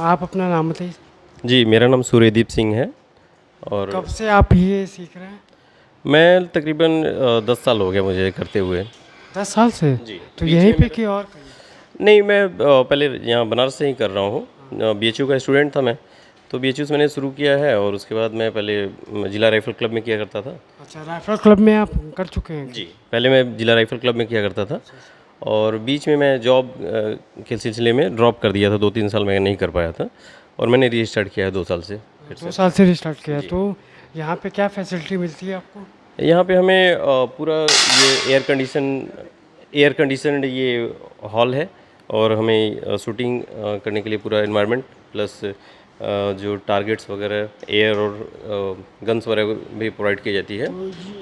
आप अपना नाम बताइए। जी, मेरा नाम सूर्यदीप सिंह है और कब से आप ये सीख रहे हैं? मैं तकरीबन 10 साल हो गया मुझे करते हुए। 10 साल से? जी, तो बीच यहीं में पे मेरा कि और कहीं? नहीं, मैं पहले यहाँ बनारस से ही कर रहा हूँ। बीएचयू का स्टूडेंट था मैं, तो बीएचयू से मैंने शुरू किया है और उसके बाद मैं पहले जिला राइफ़ल क्लब में किया करता था। अच्छा, राइफल क्लब में आप कर चुके हैं? जी, पहले मैं जिला राइफ़ल क्लब में किया करता था और बीच में मैं जॉब के सिलसिले में ड्रॉप कर दिया था, 2-3 साल मैं नहीं कर पाया था और मैंने रीस्टार्ट किया है 2 साल से फिर 2 से। साल से रिस्टार्ट किया। जी। तो यहाँ पे क्या फैसिलिटी मिलती है आपको? यहाँ पे हमें पूरा ये एयर कंडीशन्ड ये हॉल है और हमें शूटिंग करने के लिए पूरा एनवायरनमेंट प्लस जो टारगेट्स वगैरह एयर और गन्स वगैरह भी प्रोवाइड की जाती है।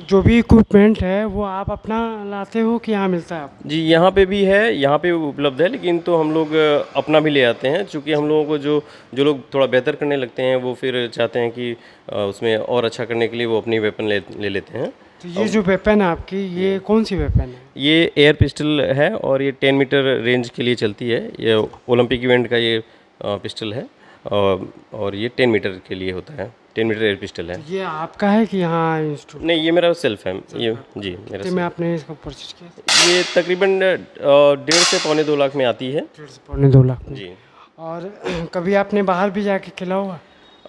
जो भी इक्विपमेंट है वो आप अपना लाते हो कि यहाँ मिलता है आपको? जी, यहाँ पे भी है, यहाँ पे उपलब्ध है, लेकिन तो हम लोग अपना भी ले आते हैं, चूँकि हम लोगों को जो जो लोग थोड़ा बेहतर करने लगते हैं वो फिर चाहते हैं कि उसमें और अच्छा करने के लिए वो अपनी वेपन ले लेते हैं। तो ये जो वेपन है आपकी, ये कौन सी वेपन है? ये एयर पिस्टल है और ये 10 मीटर रेंज के लिए चलती है। ये ओलंपिक इवेंट का ये पिस्टल है और ये 10 मीटर के लिए होता है। 10 मीटर एयर पिस्टल है। ये आपका है कि यहाँ इंस्टीट्यूट नहीं, ये मेरा सेल्फ है। ये जी मेरा में सेल्फ। आपने इसको परचेज किया? ये तकरीबन 1.5 से पौने 2 लाख में आती है। 1.5 से पौने 2 लाख में। जी, और कभी आपने बाहर भी जाके खेला होगा?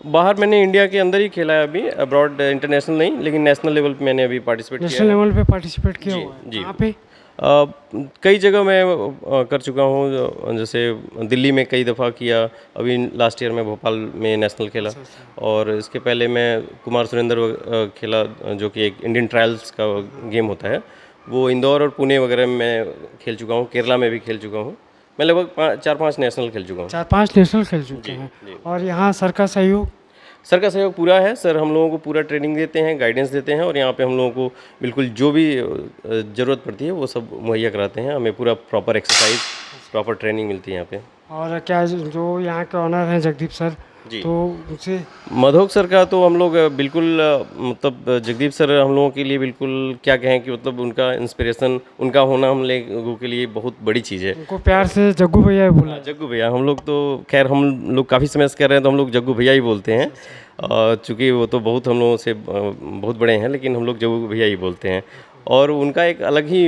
बाहर मैंने इंडिया के अंदर ही खेला है अभी, अब्रॉड इंटरनेशनल नहीं, लेकिन नेशनल लेवल पे मैंने अभी पार्टिसिपेट किया नेशनल है। लेवल पे पार्टिसिपेट किया जी, हुआ है? जी। कहाँ पे? कई जगह मैं कर चुका हूँ, जैसे दिल्ली में कई दफ़ा किया, अभी लास्ट ईयर मैं भोपाल में नेशनल खेला और इसके पहले मैं कुमार सुरेंद्र खेला, जो कि एक इंडियन ट्रायल्स का गेम होता है, वो इंदौर और पुणे वगैरह में मैं खेल चुका हूँ, केरला में भी खेल चुका हूँ। मैं लगभग 4-5 नेशनल खेल चुका हूँ। 4-5 नेशनल खेल चुके जी, हैं। जी। और यहाँ सर का सहयोग? सर का सहयोग पूरा है। सर हम लोगों को पूरा ट्रेनिंग देते हैं, गाइडेंस देते हैं और यहाँ पे हम लोगों को बिल्कुल जो भी ज़रूरत पड़ती है वो सब मुहैया कराते हैं। हमें पूरा प्रॉपर एक्सरसाइज, प्रॉपर ट्रेनिंग मिलती है यहाँ पे। और क्या जो यहाँ के ऑनर हैं जगदीप सर, जी। तो उनसे मधोक सर का तो हम लोग बिल्कुल मतलब जगदीप सर हम लोगों के लिए बिल्कुल क्या कहें कि मतलब उनका इंस्पिरेशन, उनका होना हम लोगों के लिए बहुत बड़ी चीज़ है। उनको प्यार से जग्गू भैया ही बोला? जग्गू भैया, हम लोग तो खैर हम लोग काफ़ी समय से कर रहे हैं तो हम लोग जग्गू भैया ही बोलते हैं। चूँकि वो तो बहुत हम लोगों से बहुत बड़े हैं, लेकिन हम लोग जग्गू भैया ही बोलते हैं। और उनका एक अलग ही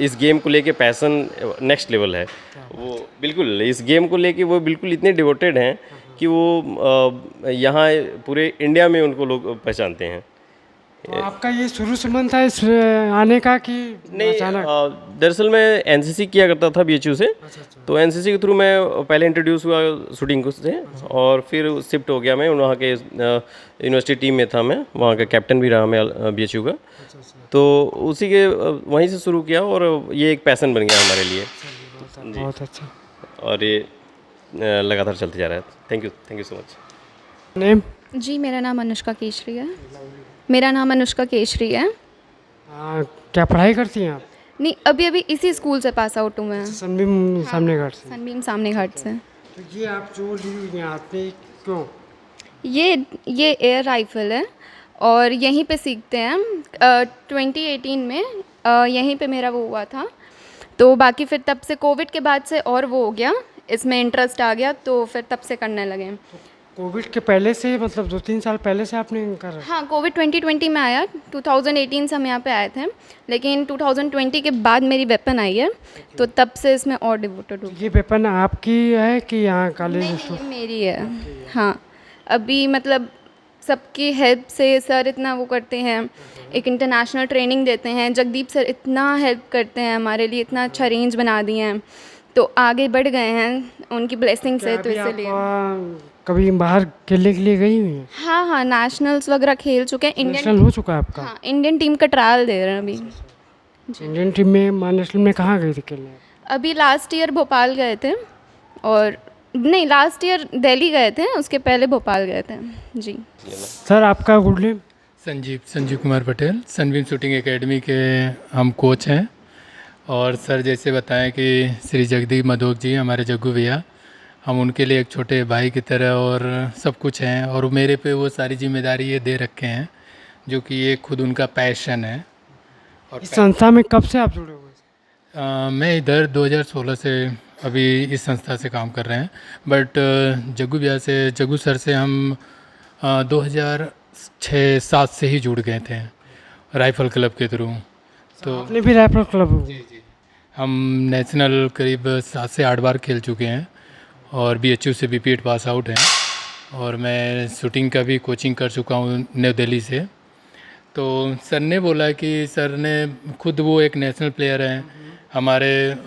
इस गेम को लेके पैसन नेक्स्ट लेवल है। वो बिल्कुल इस गेम को लेके वो बिल्कुल इतने डिवोटेड हैं कि वो यहाँ पूरे इंडिया में उनको लोग पहचानते हैं। तो आपका ये शुरू से मन था इस आने का कि नहीं, अचानक? दरअसल मैं एनसीसी किया करता था बीएचयू से, तो एनसीसी के थ्रू मैं पहले इंट्रोड्यूस हुआ शूटिंग से और फिर शिफ्ट हो गया मैं वहाँ के यूनिवर्सिटी टीम में था, मैं वहाँ का कैप्टन भी रहा मैं बीएचयू का। तो उसी के वहीं से शुरू किया और ये एक पैसन बन गया हमारे लिए बहुत अच्छा। और ये लगातार चलते जा रहा है। Thank you so much. Name? जी, मेरा नाम अनुष्का केशरी है। मेरा नाम अनुष्का केशरी है। क्या पढ़ाई करती हैं आप? नहीं, अभी अभी इसी स्कूल से पास आउट हूँ मैं। सनबीम सामने घाट से? सनबीम सामने घाट से। तो ये आप जो ली हुई हैं हाथ में, क्यों? ये एयर राइफ़ल है और यहीं पे सीखते हैं हम। 2018 में यहीं पे मेरा वो हुआ था, तो बाकी फिर तब से कोविड के बाद से और वो हो गया, इसमें इंटरेस्ट आ गया तो फिर तब से करने लगे। कोविड के पहले से, मतलब 2-3 साल पहले से आपने कर? हाँ, कोविड 2020 में आया। 2018 से हम यहाँ पे आए थे, लेकिन 2020 के बाद मेरी वेपन आई है, तो तब से इसमें और डिवोटेड हो। ये वेपन आपकी है कि यहाँ कॉलेज? नहीं, ये मेरी है। हाँ, अभी मतलब सबकी हेल्प से सर इतना वो करते हैं, एक इंटरनेशनल ट्रेनिंग देते हैं। जगदीप सर इतना हेल्प करते हैं हमारे लिए, इतना अच्छा रेंज बना दिए हैं, तो आगे बढ़ गए हैं उनकी ब्लेसिंग से, तो इसलिए। कभी बाहर खेलने के लिए गई हुई हैं? हाँ, नेशनल्स वगैरह खेल चुके हैं। नेशनल हो चुका है आपका? हाँ, इंडियन टीम का ट्रायल दे रहे हैं अभी। इंडियन टीम में नेशनल में कहाँ गई थी खेलने? अभी लास्ट ईयर भोपाल गए थे, और नहीं, लास्ट ईयर दिल्ली गए थे, उसके पहले भोपाल गए थे। जी सर, आपका good name? Sanjeev Kumar Patel, Sunbeam shooting academy के हम कोच हैं। और सर जैसे बताएं कि श्री जगदीप मधोक जी हमारे जग्गू भैया, हम उनके लिए एक छोटे भाई की तरह और सब कुछ हैं, और मेरे पे वो सारी जिम्मेदारी ये दे रखे हैं जो कि ये खुद उनका पैशन है। और इस संस्था में कब से आप जुड़े हुए हैं? मैं इधर 2016 से अभी इस संस्था से काम कर रहे हैं। बट जग्गू सर से हम 2006-07 से ही जुड़ गए थे राइफल क्लब के थ्रू। तो आपने भी राइफल क्लब हम नेशनल करीब 7 से 8 बार खेल चुके हैं और BHU से BPED पास आउट हैं। और मैं शूटिंग का भी कोचिंग कर चुका हूँ न्यू दिल्ली से। तो सर ने बोला कि सर ने खुद वो एक नेशनल प्लेयर हैं, हमारे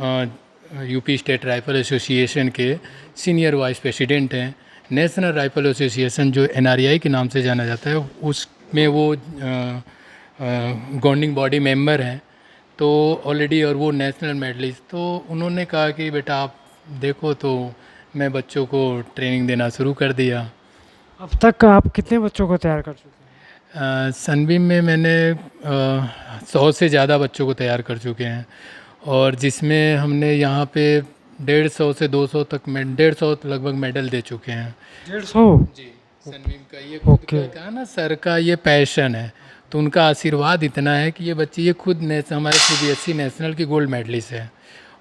यूपी स्टेट राइफल एसोसिएशन के सीनियर वाइस प्रेसिडेंट हैं। नेशनल राइफल एसोसिएशन जो NRAI के नाम से जाना जाता है, उसमें वो गवर्निंग बॉडी मेंबर हैं। तो ऑलरेडी और वो नेशनल मेडलिस्ट। तो उन्होंने कहा कि बेटा आप देखो, तो मैं बच्चों को ट्रेनिंग देना शुरू कर दिया। अब तक आप कितने बच्चों को तैयार कर चुके हैं? सनबीम में मैंने 100 से ज़्यादा बच्चों को तैयार कर चुके हैं, और जिसमें हमने यहाँ पे 150 से 200 तक 150 लगभग मेडल दे चुके हैं। 150? जी, सनबीम का ये खुद ओके। का कहा ना, सर का ये पैशन है। तो उनका आशीर्वाद इतना है कि ये बच्चे ये खुद हमारे CBSE नेशनल की गोल्ड मेडलिस्ट है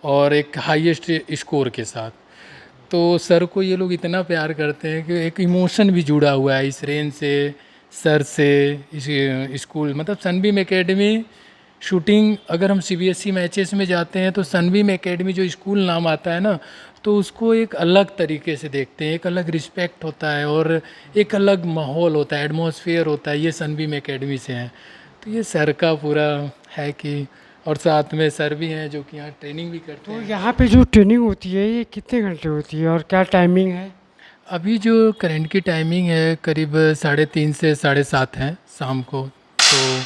और एक हाईएस्ट स्कोर के साथ। तो सर को ये लोग इतना प्यार करते हैं कि एक इमोशन भी जुड़ा हुआ है इस रेंज से, सर से, इस स्कूल मतलब सनबीम एकेडमी शूटिंग। अगर हम CBSE मैचेस में जाते हैं तो सनबीम एकेडमी जो स्कूल नाम आता है ना, तो उसको एक अलग तरीके से देखते हैं, एक अलग रिस्पेक्ट होता है और एक अलग माहौल होता है, एटमॉस्फेयर होता है। ये सनबीम एकेडमी से हैं। तो ये सर का पूरा है कि, और साथ में सर भी हैं जो कि यहाँ ट्रेनिंग भी करते तो हैं। यहाँ पे जो ट्रेनिंग होती है ये कितने घंटे होती है और क्या टाइमिंग है? अभी जो करंट की टाइमिंग है करीब 3:30 से 7:30 है शाम को। तो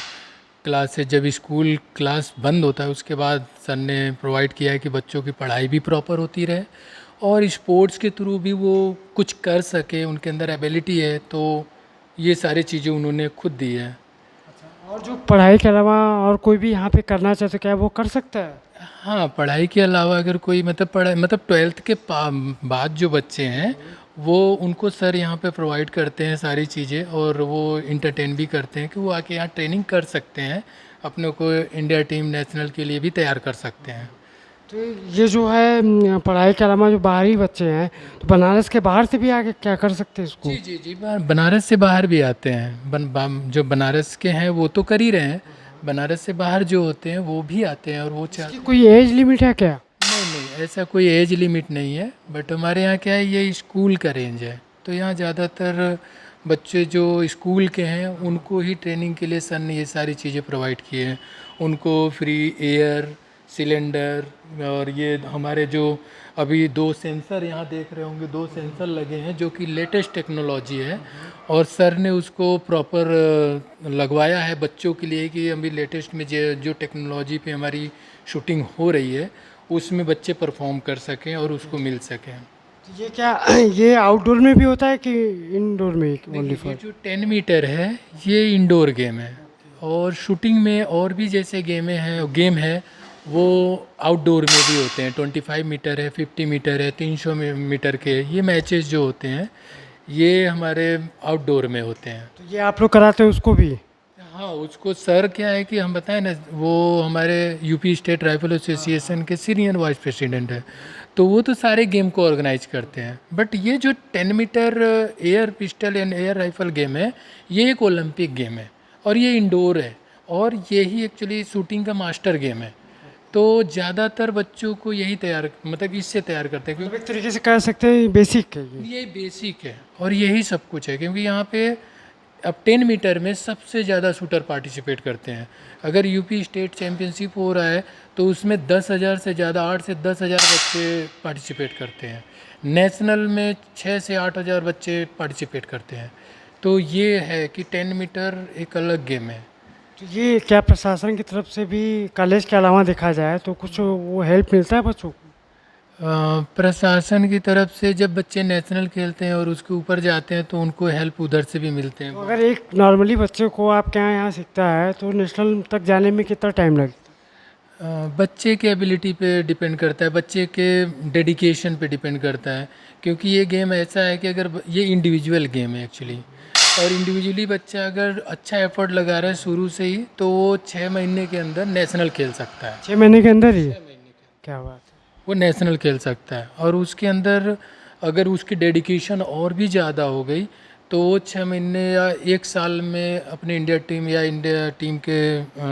क्लास से जब स्कूल क्लास बंद होता है उसके बाद सर ने प्रोवाइड किया है कि बच्चों की पढ़ाई भी प्रॉपर होती रहे और स्पोर्ट्स के थ्रू भी वो कुछ कर सके, उनके अंदर एबिलिटी है। तो ये सारी चीज़ें उन्होंने खुद दी है। और जो पढ़ाई के अलावा और कोई भी यहाँ पे करना चाहे तो क्या वो कर सकता है? हाँ, पढ़ाई के अलावा अगर कोई मतलब 12th के बाद जो बच्चे हैं वो उनको सर यहाँ पे प्रोवाइड करते हैं सारी चीज़ें, और वो इंटरटेन भी करते हैं कि वो आके यहाँ ट्रेनिंग कर सकते हैं, अपने को इंडिया टीम नेशनल के लिए भी तैयार कर सकते हैं। तो ये जो है पढ़ाई के अलावा जो बाहरी बच्चे हैं तो बनारस के बाहर से भी आके क्या कर सकते हैं इसको? जी जी जी, बनारस से बाहर भी आते हैं। जो बनारस के हैं वो तो कर ही रहे हैं, बनारस से बाहर जो होते हैं वो भी आते हैं। और वो इसकी कोई एज लिमिट है क्या? नहीं, ऐसा कोई एज लिमिट नहीं है। बट हमारे यहाँ क्या है, ये स्कूल का रेंज है। तो यहाँ ज़्यादातर बच्चे जो स्कूल के हैं उनको ही ट्रेनिंग के लिए सर ने ये सारी चीज़ें प्रोवाइड की हैं। उनको फ्री एयर सिलेंडर, और ये हमारे जो अभी 2 सेंसर यहाँ देख रहे होंगे, 2 सेंसर लगे हैं जो कि लेटेस्ट टेक्नोलॉजी है, और सर ने उसको प्रॉपर लगवाया है बच्चों के लिए कि अभी लेटेस्ट में जो टेक्नोलॉजी पे हमारी शूटिंग हो रही है उसमें बच्चे परफॉर्म कर सकें और उसको मिल सकें। तो ये क्या ये आउटडोर में भी होता है कि इंडोर में ओनली ये फॉर? जो 10 मीटर है ये इंडोर गेम है, और शूटिंग में और भी जैसे गेम है वो आउटडोर में भी होते हैं। 25 मीटर है, 50 मीटर है, 300 मीटर के ये मैचेस जो होते हैं ये हमारे आउटडोर में होते हैं। तो ये आप लोग कराते हो उसको भी? हाँ, उसको सर क्या है कि हम बताएं ना, वो हमारे यूपी स्टेट राइफल एसोसिएशन के सीनियर वाइस प्रेसिडेंट है, तो वो तो सारे गेम को ऑर्गेनाइज करते हैं। बट ये जो 10 metre air pistol and air rifle game है ये एक ओलंपिक गेम है और ये इंडोर है, और यही एक्चुअली शूटिंग का मास्टर गेम है। तो ज़्यादातर बच्चों को यही मतलब इससे तैयार करते हैं, मतलब क्योंकि एक तरीके से कह सकते हैं बेसिक है ये। ये बेसिक है और यही सब कुछ है। क्योंकि यहाँ पे अब 10 मीटर में सबसे ज़्यादा शूटर पार्टिसिपेट करते हैं। अगर यूपी स्टेट चैम्पियनशिप हो रहा है तो उसमें 10,000 से ज़्यादा, 8 से 10,000 बच्चे पार्टिसिपेट करते हैं। नेशनल में 6 से 8,000 बच्चे पार्टिसिपेट करते हैं। तो ये है कि 10 मीटर एक अलग गेम है। तो ये क्या प्रशासन की तरफ से भी कॉलेज के अलावा देखा जाए तो कुछ वो हेल्प मिलता है बच्चों को? प्रशासन की तरफ से जब बच्चे नेशनल खेलते हैं और उसके ऊपर जाते हैं तो उनको हेल्प उधर से भी मिलते हैं। तो अगर एक नॉर्मली बच्चे को आप क्या यहाँ सीखता है तो नेशनल तक जाने में कितना टाइम लगता है? बच्चे के एबिलिटी पे डिपेंड करता है, बच्चे के डेडिकेशन पे डिपेंड करता है। क्योंकि ये गेम ऐसा है कि अगर ये इंडिविजुअल गेम है एक्चुअली, और इंडिविजुअली बच्चा अगर अच्छा एफर्ट लगा रहा है शुरू से ही तो वो 6 महीने के अंदर नेशनल खेल सकता है। 6 महीने के अंदर ही? क्या बात है। वो नेशनल खेल सकता है। और उसके अंदर अगर उसकी डेडिकेशन और भी ज़्यादा हो गई तो वो 6 महीने या 1 साल में अपने इंडिया टीम या इंडिया टीम के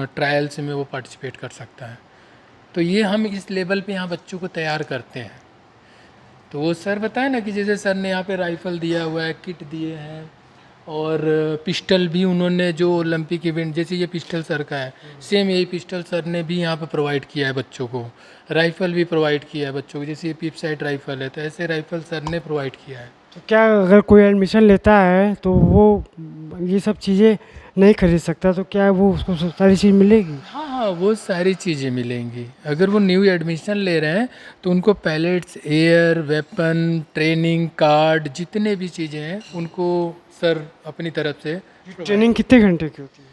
ट्रायल्स में वो पार्टिसिपेट कर सकता है। तो ये हम इस लेवल पे यहाँ बच्चों को तैयार करते हैं। तो वो सर बताए ना कि जैसे सर ने यहाँ पे राइफ़ल दिया हुआ है, किट दिए हैं, और पिस्टल भी उन्होंने जो ओलंपिक इवेंट, जैसे ये पिस्टल सर का है, सेम यही पिस्टल सर ने भी यहाँ पे प्रोवाइड किया है बच्चों को। राइफ़ल भी प्रोवाइड किया है बच्चों को, जैसे ये पिप साइड राइफ़ल है तो ऐसे राइफ़ल सर ने प्रोवाइड किया है। तो क्या अगर कोई एडमिशन लेता है तो वो ये सब चीज़ें नहीं खरीद सकता, तो क्या वो उसको सारी चीज़ मिलेगी? हाँ हाँ, वो सारी चीज़ें मिलेंगी। अगर वो न्यू एडमिशन ले रहे हैं तो उनको pellets, air, weapon, training card, जितने भी चीज़ें हैं उनको सर अपनी तरफ से। ट्रेनिंग कितने घंटे की होती है?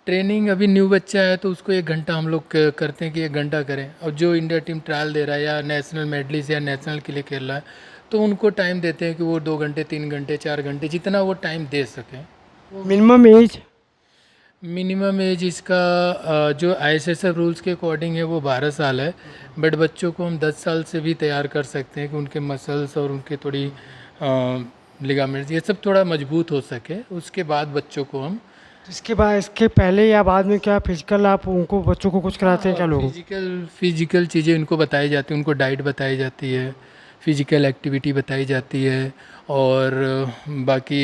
ट्रेनिंग अभी न्यू बच्चा है तो उसको 1 घंटा हम लोग करते हैं कि 1 घंटा करें। और जो इंडिया टीम ट्रायल दे रहा है या नेशनल मेडलिस्ट या नेशनल के लिए खेल रहा है तो उनको टाइम देते हैं कि वो 2 घंटे, 3 घंटे, 4 घंटे, जितना वो टाइम दे सकें। Minimum age? मिनिमम एज इसका जो आईएसएसएफ रूल्स के अकॉर्डिंग है वो 12 साल है। बट बच्चों को हम 10 साल से भी तैयार कर सकते हैं कि उनके मसल्स और उनके थोड़ी लिगामेंट्स ये सब थोड़ा मजबूत हो सके। उसके बाद बच्चों को हम इसके बाद, इसके पहले या बाद में क्या फिजिकल आप उनको बच्चों को कुछ कराते हैं क्या लोग? फिजिकल चीज़ें उनको बताई जाती हैं, उनको डाइट बताई जाती है, फिजिकल एक्टिविटी बताई जाती है, और बाकी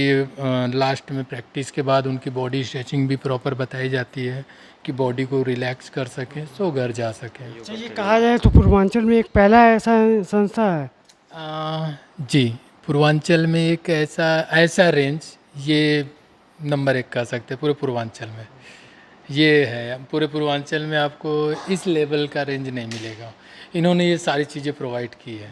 लास्ट में प्रैक्टिस के बाद उनकी बॉडी स्ट्रेचिंग भी प्रॉपर बताई जाती है कि बॉडी को रिलैक्स कर सकें, सो घर जा सकें। अच्छा, ये कहा जाए तो पूर्वांचल में एक पहला ऐसा संस्था है? जी, पूर्वांचल में एक ऐसा रेंज ये नंबर 1 कह सकते हैं पूरे पूर्वांचल में। ये है, पूरे पूर्वांचल में आपको इस लेवल का रेंज नहीं मिलेगा। इन्होंने ये सारी चीज़ें प्रोवाइड की है।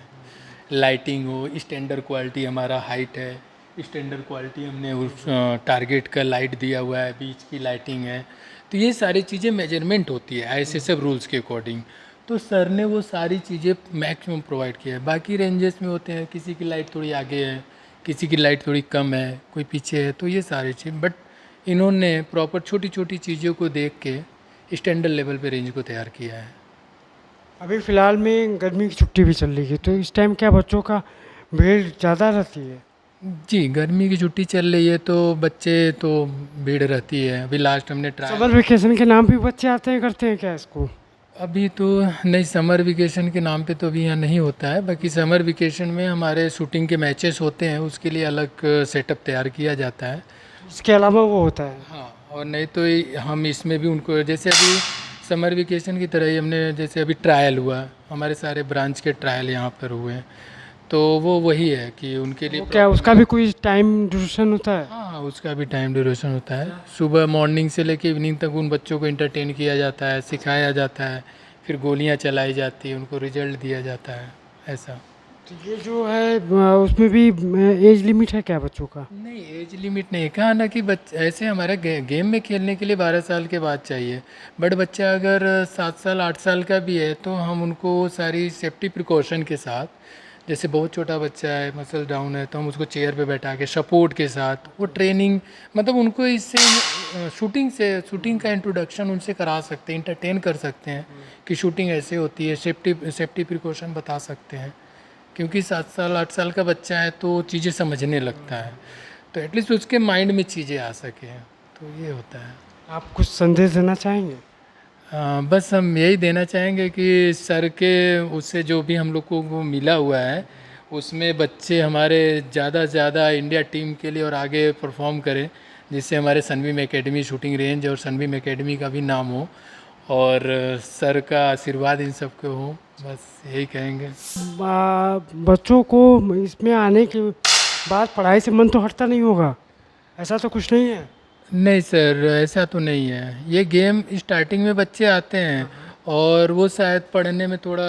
लाइटिंग हो, स्टैंडर्ड क्वालिटी, हमारा हाइट है, स्टैंडर्ड क्वालिटी हमने उस टारगेट का लाइट दिया हुआ है, बीच की लाइटिंग है। तो ये सारी चीज़ें मेजरमेंट होती है आईएसएसएफ रूल्स के अकॉर्डिंग। तो सर ने वो सारी चीज़ें मैक्सिमम प्रोवाइड किया है। बाकी रेंजेस में होते हैं, किसी की लाइट थोड़ी आगे है, किसी की लाइट थोड़ी कम है, कोई पीछे है, तो ये सारी चीज़। बट इन्होंने प्रॉपर छोटी छोटी चीज़ों को देख के स्टैंडर्ड लेवल पे रेंज को तैयार किया है। अभी फ़िलहाल में गर्मी की छुट्टी भी चल रही है, तो इस टाइम क्या बच्चों का भीड़ ज़्यादा रहती है? जी, गर्मी की छुट्टी चल रही है तो बच्चे तो भीड़ रहती है। अभी लास्ट हमने समर वेकेशन के नाम पे बच्चे आते हैं, करते हैं क्या इसको? अभी तो नहीं, समर वेकेशन के नाम पे तो अभी यहाँ नहीं होता है। बाकी समर वेकेशन में हमारे शूटिंग के मैचेस होते हैं, उसके लिए अलग सेटअप तैयार किया जाता है। इसके अलावा वो होता है? हाँ, और नहीं तो हम इसमें भी उनको, जैसे अभी समर वेकेशन की तरह ही हमने, जैसे अभी ट्रायल हुआ, हमारे सारे ब्रांच के ट्रायल यहाँ पर हुए हैं, तो वो वही है कि उनके लिए क्या उसका भी कोई टाइम ड्यूरेशन होता है? हाँ, उसका भी टाइम ड्यूरेशन होता है। सुबह मॉर्निंग से लेके इवनिंग तक उन बच्चों को एंटरटेन किया जाता है, सिखाया जाता है, फिर गोलियाँ चलाई जाती हैं, उनको रिजल्ट दिया जाता है, ऐसा। तो ये जो है उसमें भी एज लिमिट है क्या बच्चों का? नहीं, एज लिमिट नहीं है। कहा ना कि ऐसे हमारे गेम में खेलने के लिए 12 साल के बाद चाहिए। बट बच्चा अगर 7 साल 8 साल का भी है तो हम उनको सारी सेफ्टी प्रिकॉशन के साथ, जैसे बहुत छोटा बच्चा है, मसल डाउन है, तो हम उसको चेयर पे बैठा के सपोर्ट के साथ वो ट्रेनिंग, मतलब उनको इससे शूटिंग का इंट्रोडक्शन उनसे करा सकते हैं, इंटरटेन कर सकते हैं कि शूटिंग ऐसे होती है, सेफ्टी प्रिकॉशन बता सकते हैं। क्योंकि 7 साल 8 साल का बच्चा है तो चीज़ें समझने लगता है, तो एटलीस्ट उसके माइंड में चीज़ें आ सकें, तो ये होता है। आप कुछ संदेश देना चाहेंगे? बस हम यही देना चाहेंगे कि सर के उससे जो भी हम लोग को मिला हुआ है उसमें बच्चे हमारे ज़्यादा से ज़्यादा इंडिया टीम के लिए और आगे परफॉर्म करें, जिससे हमारे सनबीम एकेडमी शूटिंग रेंज और सनबीम एकेडमी का भी नाम हो, और सर का आशीर्वाद इन सबको हो, बस यही कहेंगे। बच्चों को इसमें आने के बाद पढ़ाई से मन तो हटता नहीं होगा, ऐसा तो कुछ नहीं है? नहीं सर, ऐसा तो नहीं है। ये गेम स्टार्टिंग में बच्चे आते हैं और वो शायद पढ़ने में थोड़ा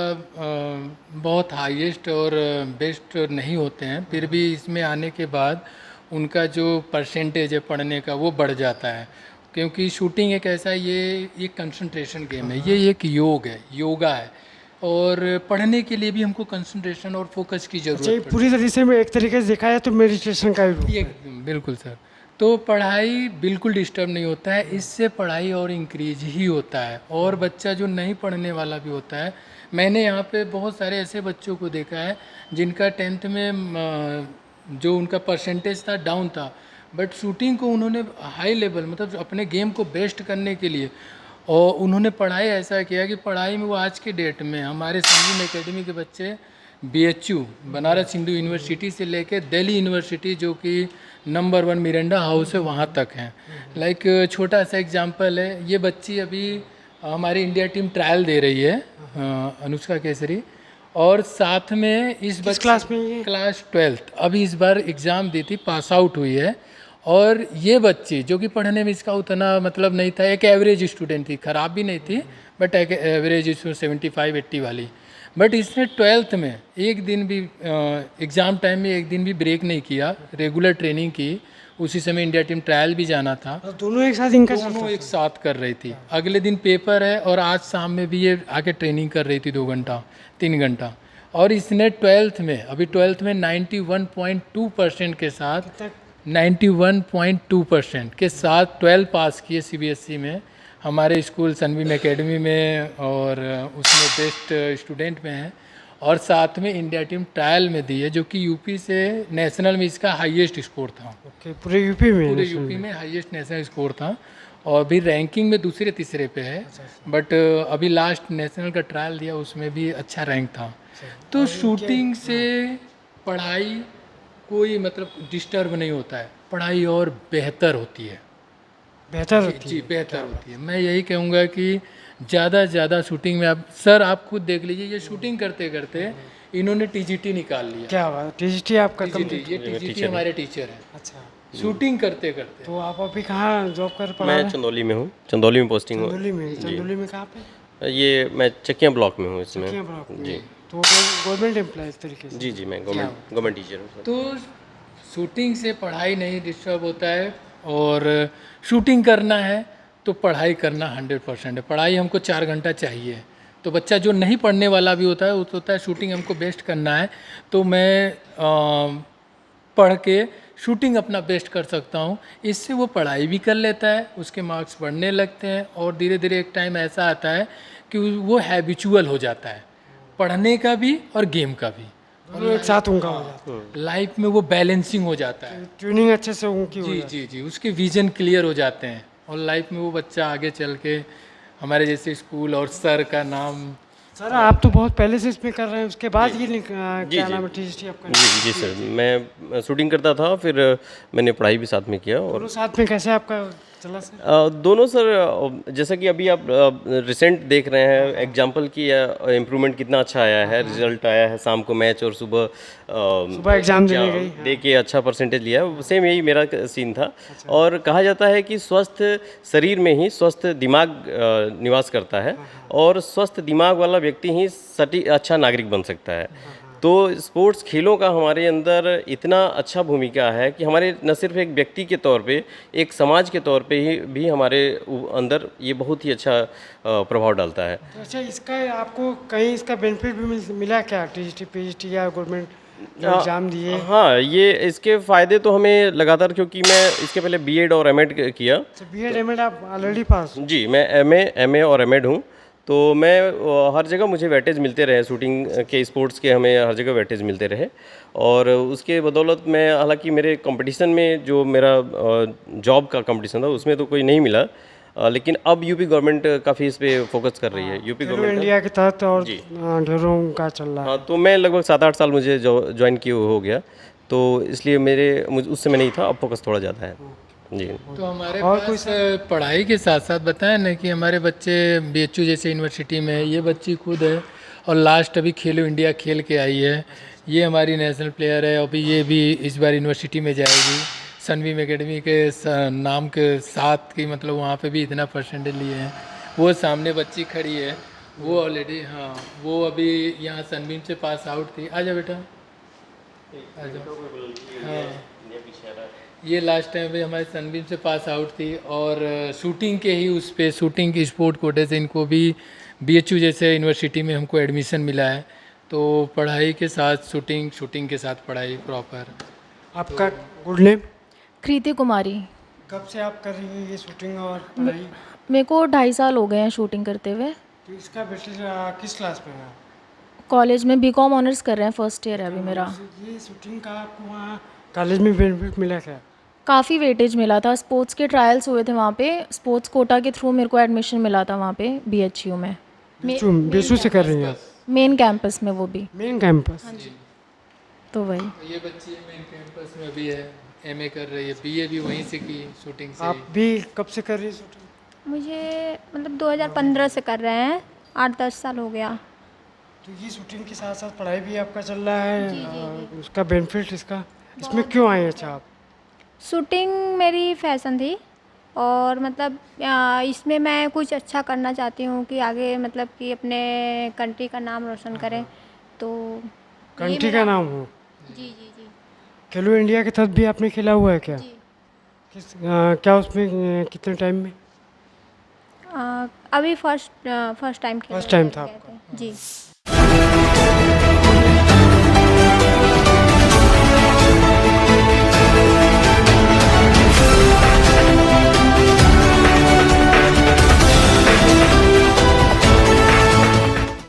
बहुत हाईएस्ट और बेस्ट नहीं होते हैं, फिर भी इसमें आने के बाद उनका जो परसेंटेज है पढ़ने का वो बढ़ जाता है। क्योंकि शूटिंग एक ऐसा, ये कंसंट्रेशन गेम है, ये एक योगा है, और पढ़ने के लिए भी हमको कंसंट्रेशन और फोकस की अच्छा, ये ज़रूरत है। पूरी तरह से मैं एक तरीके से देखा जाए तो मेडिटेशन का ही रूप ये है। बिल्कुल सर। तो पढ़ाई बिल्कुल डिस्टर्ब नहीं होता है, इससे पढ़ाई और इंक्रीज ही होता है। और बच्चा जो नहीं पढ़ने वाला भी होता है, मैंने यहाँ पे बहुत सारे ऐसे बच्चों को देखा है जिनका 10th में जो उनका परसेंटेज था डाउन था, बट शूटिंग को उन्होंने हाई लेवल मतलब अपने गेम को बेस्ट करने के लिए और उन्होंने पढ़ाई ऐसा किया कि पढ़ाई में वो आज के डेट में हमारे संजीव एकेडमी के बच्चे BHU बनारस हिंदू यूनिवर्सिटी से लेके दिल्ली यूनिवर्सिटी जो कि नंबर 1 मिरांडा हाउस है वहाँ तक हैं। लाइक छोटा सा एग्जांपल है, ये बच्ची अभी हमारी इंडिया टीम ट्रायल दे रही है, अनुष्का केसरी, और साथ में इस बच्चे क्लास में ये? क्लास 12th अभी इस बार एग्ज़ाम दी थी, पास आउट हुई है। और ये बच्ची जो कि पढ़ने में इसका उतना मतलब नहीं था, एक एवरेज स्टूडेंट थी, ख़राब भी नहीं थी बट एक एवरेज 75-80 वाली, बट इसने 12th में एक दिन भी एग्ज़ाम टाइम में एक दिन भी ब्रेक नहीं किया, रेगुलर ट्रेनिंग की। उसी समय इंडिया टीम ट्रायल भी जाना था, और दोनों एक साथ इनका दोनों एक साथ कर रही थी। अगले दिन पेपर है और आज शाम में भी ये आके ट्रेनिंग कर रही थी 2 घंटा 3 घंटा। और इसने 12th में अभी 12th में 91.2% के साथ 91.2% के साथ 12 पास किए CBSE में हमारे स्कूल सनबीम एकेडमी में, और उसमें बेस्ट स्टूडेंट में है। और साथ में इंडिया टीम ट्रायल में दी है जो कि यूपी से नेशनल में इसका हाईएस्ट स्कोर था। ओके, पूरे यूपी में? पूरे यूपी में हाईएस्ट नेशनल स्कोर था और अभी रैंकिंग में दूसरे तीसरे पे है, बट अभी लास्ट नेशनल का ट्रायल दिया उसमें भी अच्छा रैंक था। तो शूटिंग से पढ़ाई कोई मतलब डिस्टर्ब नहीं होता है, पढ़ाई और बेहतर होती है। बेहतर होती जी बेहतर होती है। मैं यही कहूँगा कि ज़्यादा से ज़्यादा शूटिंग में आप सर आप खुद देख लीजिए, ये शूटिंग करते करते इन्होंने TGT निकाल लिया। क्या बात, TGT आपका TGT, ये TGT हमारे टीचर हैं। अच्छा, शूटिंग करते करते। तो आप अभी कहाँ जॉब कर पा रहे मैं हैं? चंदौली में हूँ, चंदौली में पोस्टिंग हो। चंदौली में कहाँ पे? ये मैं चकिया ब्लॉक में हूँ इसमें। क्या ब्लॉक में? जी तो गवर्नमेंट एम्प्लॉय इस तरीके से? जी मैं गवर्नमेंट टीचर हूँ सर। तो शूटिंग से पढ़ाई नहीं डिस्टर्ब होता है, और शूटिंग करना है तो पढ़ाई करना 100% है। पढ़ाई हमको 4 घंटा चाहिए। तो बच्चा जो नहीं पढ़ने वाला भी होता है वो होता है शूटिंग हमको बेस्ट करना है, तो मैं पढ़ के शूटिंग अपना बेस्ट कर सकता हूँ। इससे वो पढ़ाई भी कर लेता है, उसके मार्क्स बढ़ने लगते हैं, और धीरे धीरे एक टाइम ऐसा आता है कि वो हैबिचुअल हो जाता है, पढ़ने का भी और गेम का भी, दोनों एक साथ उनका हो जाता है। लाइफ में वो बैलेंसिंग हो जाता है। ट्यूनिंग अच्छे से उनकी हो जी जाती है। जी जी, उसके विजन क्लियर हो जाते हैं, और लाइफ में वो बच्चा आगे चल के हमारे जैसे स्कूल और सर का नाम। सर आप तो बहुत पहले से इसमें कर रहे हैं, उसके बाद ये क्या नाम है TGT आपका? जी सर, मैं शूटिंग करता था, फिर मैंने पढ़ाई भी साथ में किया। और दोनों साथ में कैसे आपका चला सर? दोनों सर, जैसा कि अभी आप रिसेंट देख रहे हैं एग्जाम्पल की इम्प्रूवमेंट कितना अच्छा आया है, रिजल्ट आया है शाम को मैच और सुबह एग्जाम देने गई, दे के अच्छा परसेंटेज लिया। सेम यही मेरा सीन था। और कहा जाता है कि स्वस्थ शरीर में ही स्वस्थ दिमाग निवास करता है, और स्वस्थ दिमाग वाला व्यक्ति ही अच्छा नागरिक बन सकता है। तो स्पोर्ट्स खेलों का हमारे अंदर इतना अच्छा भूमिका है कि हमारे न सिर्फ एक व्यक्ति के तौर पे, एक समाज के तौर पे ही भी हमारे अंदर ये बहुत ही अच्छा प्रभाव डालता है। तो अच्छा, इसका आपको कहीं इसका बेनिफिट भी मिला क्या? TGT PGT या गवर्नमेंट एग्जाम दिए? हाँ, ये इसके फ़ायदे तो हमें लगातार, क्योंकि मैं इसके पहले B.Ed और M.Ed किया। B.Ed M.Ed आप ऑलरेडी पास? जी, मैं MA और M.Ed हूँ। तो मैं हर जगह मुझे वेटेज मिलते रहे, शूटिंग के स्पोर्ट्स के हमें हर जगह वेटेज मिलते रहे, और उसके बदौलत मैं, हालांकि मेरे कंपटीशन में जो मेरा जॉब का कंपटीशन था उसमें तो कोई नहीं मिला, लेकिन अब यूपी गवर्नमेंट काफ़ी इस पे फोकस कर रही है। यूपी गवर्नमेंट इंडिया के तहत और ढेरों का चल रहा है। हाँ, तो मैं लगभग 7-8 साल मुझे ज्वाइन किए हो गया, तो इसलिए मुझे उस समय नहीं था, अब फोकस थोड़ा ज़्यादा है जी। तो हमारे पास पढ़ाई के साथ साथ बताया ना कि हमारे बच्चे BHU जैसे यूनिवर्सिटी में, ये बच्ची खुद है और लास्ट अभी खेलो इंडिया खेल के आई है। ये हमारी नेशनल प्लेयर है, अभी ये भी इस बार यूनिवर्सिटी में जाएगी सनबीम एकेडमी के नाम के साथ, की मतलब वहाँ पे भी इतना परसेंटेज लिए हैं। वो सामने बच्ची खड़ी है, वो ऑलरेडी, हाँ वो अभी यहाँ सनबीम से पास आउट थी। आजा बेटा, आजा। हाँ, ये लास्ट टाइम भी हमारे सनबीम से पास आउट थी, और शूटिंग के ही उस पे, शूटिंग की स्पोर्ट कोटे से इनको भी BHU जैसे यूनिवर्सिटी में हमको एडमिशन मिला है। तो पढ़ाई के साथ शूटिंग, शूटिंग के साथ पढ़ाई प्रॉपर। आपका गुड नेम? कृति कुमारी। कब से आप कर रही हैं ये शूटिंग और पढ़ाई? मेरे को 2.5 साल हो गए हैं शूटिंग करते हुए। तो इसका बेटा किस क्लास में है? कॉलेज में बीकॉम ऑनर्स कर रहे हैं, फर्स्ट ईयर है अभी मेरा। ये शूटिंग का आपको वहाँ कॉलेज में बेनिफिट मिला क्या? काफ़ी वेटेज मिला था, स्पोर्ट्स के ट्रायल्स हुए थे वहाँ पे, स्पोर्ट्स कोटा के थ्रू मेरे को एडमिशन मिला था वहाँ पे BHU में, बेसू से कर रही हैं आप? मेन कैंपस में, वो भी। Main campus. तो वही ये बच्ची मेन कैंपस में अभी है, MA कर रही है, BA भी वहीं से की, शूटिंग से आप ही। भी कब से कर रही हैं शूटिंग? मुझे मतलब 2015 से कर रहे हैं, 8-10 साल हो गया। तो ये शूटिंग के साथ साथ पढ़ाई भी आपका चल रहा है, उसका बेनिफिट इसमें क्यों आए? अच्छा, आप शूटिंग मेरी फैशन थी और मतलब इसमें मैं कुछ अच्छा करना चाहती हूँ कि आगे मतलब कि अपने कंट्री का नाम रोशन करें, तो कंट्री का नाम हो। जी जी जी खेलो इंडिया के तहत भी आपने खेला हुआ है क्या? जी। क्या उसमें कितने टाइम में? अभी फर्स्ट टाइम First time था आपका? जी।